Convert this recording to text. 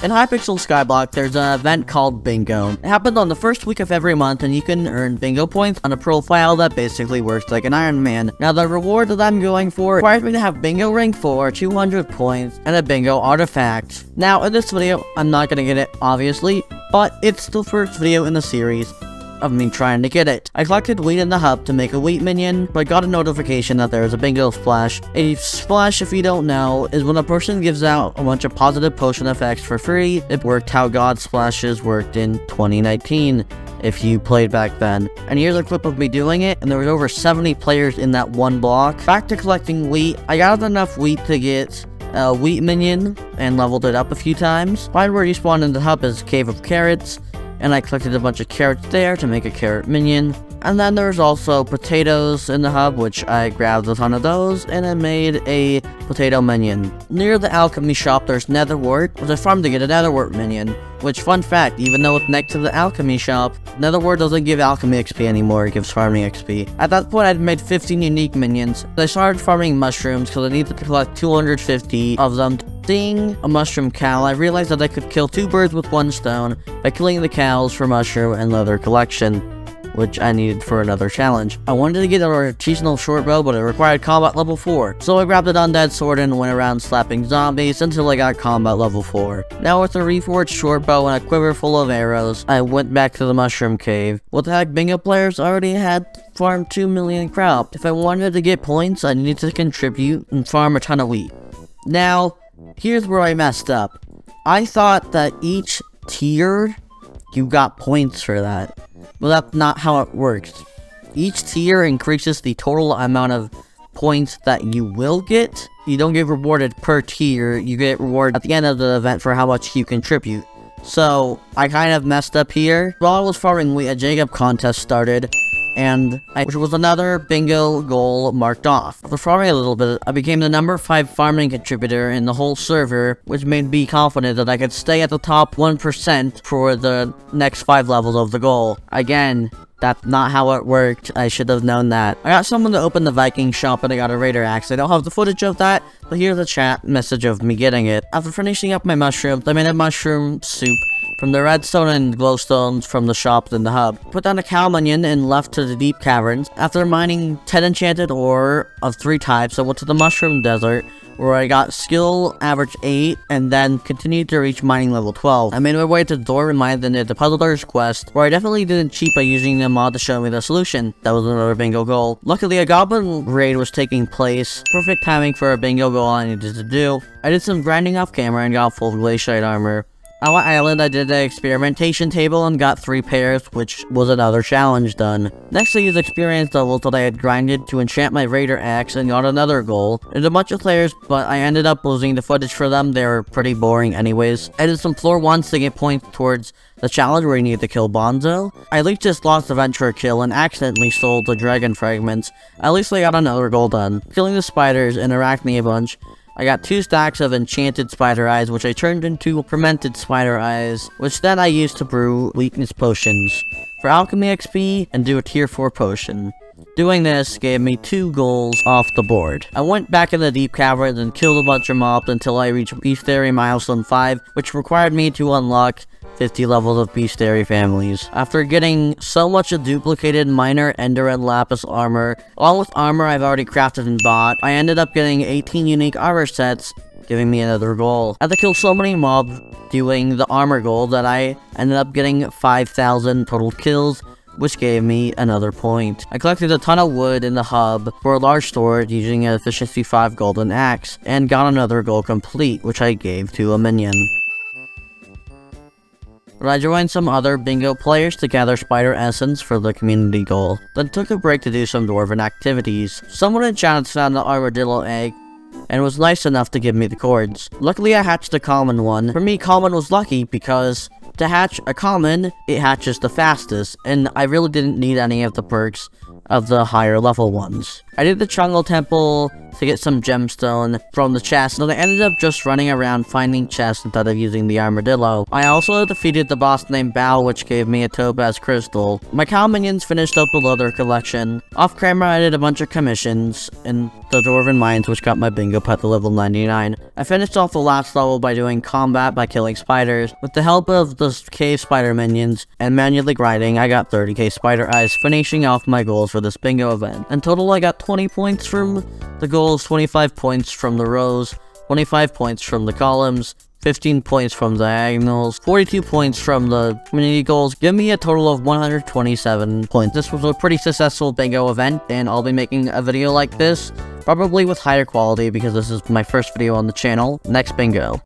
In HYPIXEL SKYBLOCK, there's an event called Bingo. It happens on the first week of every month, and you can earn bingo points on a profile that basically works like an Iron Man. Now, the reward that I'm going for requires me to have bingo rank 4, 200 points, and a bingo artifact. Now, in this video, I'm not gonna get it, obviously, but it's the first video in the series of me trying to get it. I collected wheat in the hub to make a wheat minion, but I got a notification that there is a bingo splash. A splash, if you don't know, is when a person gives out a bunch of positive potion effects for free. It worked how God splashes worked in 2019, if you played back then. And here's a clip of me doing it, and there was over 70 players in that one block. Back to collecting wheat, I got enough wheat to get a wheat minion and leveled it up a few times. Find where you spawn in the hub is Cave of Carrots, and I collected a bunch of carrots there to make a carrot minion. And then there's also potatoes in the hub, which I grabbed a ton of those, and I made a potato minion. Near the alchemy shop, there's netherwort, which I farmed to get a netherwort minion. Which, fun fact, even though it's next to the alchemy shop, netherwort doesn't give alchemy XP anymore, it gives farming XP. At that point, I'd made 15 unique minions. I started farming mushrooms because I needed to collect 250 of them. Seeing a mushroom cow, I realized that I could kill 2 birds with 1 stone by killing the cows for mushroom and leather collection, which I needed for another challenge. I wanted to get an artisanal short bow, but it required combat level 4. So I grabbed an undead sword and went around slapping zombies until I got combat level 4. Now with a reforged short bow and a quiver full of arrows, I went back to the mushroom cave. What the heck, bingo players already had farmed 2 million crop. If I wanted to get points, I needed to contribute and farm a ton of wheat. Now, here's where I messed up. I thought that each tier, you got points for that. Well, that's not how it works. Each tier increases the total amount of points that you will get. You don't get rewarded per tier, you get rewarded at the end of the event for how much you contribute. So, I kind of messed up here. While I was farming wheat, a Jacob contest started, which was another bingo goal marked off. After farming a little bit, I became the number 5 farming contributor in the whole server, which made me confident that I could stay at the top 1% for the next 5 levels of the goal. Again, that's not how it worked. I should have known that. I got someone to open the Viking shop and I got a raider axe. I don't have the footage of that, but here's a chat message of me getting it. After finishing up my mushrooms, I made a mushroom soup from the redstone and glowstones from the shops in the hub. Put down a cow minion and left to the deep caverns. After mining 10 enchanted ore of 3 types, I went to the mushroom desert, where I got skill average 8, and then continued to reach mining level 12. I made my way to the door reminded near the Puzzler's quest, where I definitely didn't cheat by using the mod to show me the solution. That was another bingo goal. Luckily, a goblin raid was taking place. Perfect timing for a bingo goal I needed to do. I did some grinding off camera and got full glaciate armor. On my island, I did an experimentation table and got 3 pairs, which was another challenge done. Next, I used experience levels that I had grinded to enchant my raider axe and got another goal. There's a bunch of players, but I ended up losing the footage for them. They were pretty boring anyways. I did some floor 1s to get points towards the challenge where you need to kill Bonzo. I at least just lost the venture kill and accidentally sold the dragon fragments. At least I got another goal done. Killing the spiders and arachne a bunch. I got 2 stacks of enchanted spider eyes, which I turned into fermented spider eyes, which then I used to brew weakness potions for alchemy XP and do a tier 4 potion. Doing this gave me 2 goals off the board. I went back in the deep caverns and killed a bunch of mobs until I reached Beastary milestone 5, which required me to unlock 50 levels of Beastary families. After getting so much of duplicated miner, ender, and lapis armor, along with armor I've already crafted and bought, I ended up getting 18 unique armor sets, giving me another goal. I had to kill so many mobs doing the armor goal that I ended up getting 5,000 total kills, which gave me another point. I collected a ton of wood in the hub for a large storage using an efficiency 5 golden axe, and got another goal complete, which I gave to a minion. I joined some other bingo players to gather spider essence for the community goal, then took a break to do some dwarven activities. Someone in chat found the armadillo egg, and was nice enough to give me the cords. Luckily I hatched a common one. For me, common was lucky because to hatch a common, it hatches the fastest, and I really didn't need any of the perks of the higher level ones. I did the Chungle Temple to get some gemstone from the chest, and I ended up just running around finding chests instead of using the armadillo. I also defeated the boss named Bao, which gave me a topaz crystal. My cow minions finished up the leather collection. Off camera I did a bunch of commissions, and the Dwarven Mines, which got my bingo pet to level 99. I finished off the last level by doing combat by killing spiders. With the help of the cave spider minions and manually grinding, I got 30k spider eyes, finishing off my goals for this bingo event. In total, I got 20 points from the goals, 25 points from the rows, 25 points from the columns, 15 points from diagonals, 42 points from the community goals, give me a total of 127 points. This was a pretty successful bingo event, and I'll be making a video like this, probably with higher quality because this is my first video on the channel. Next bingo.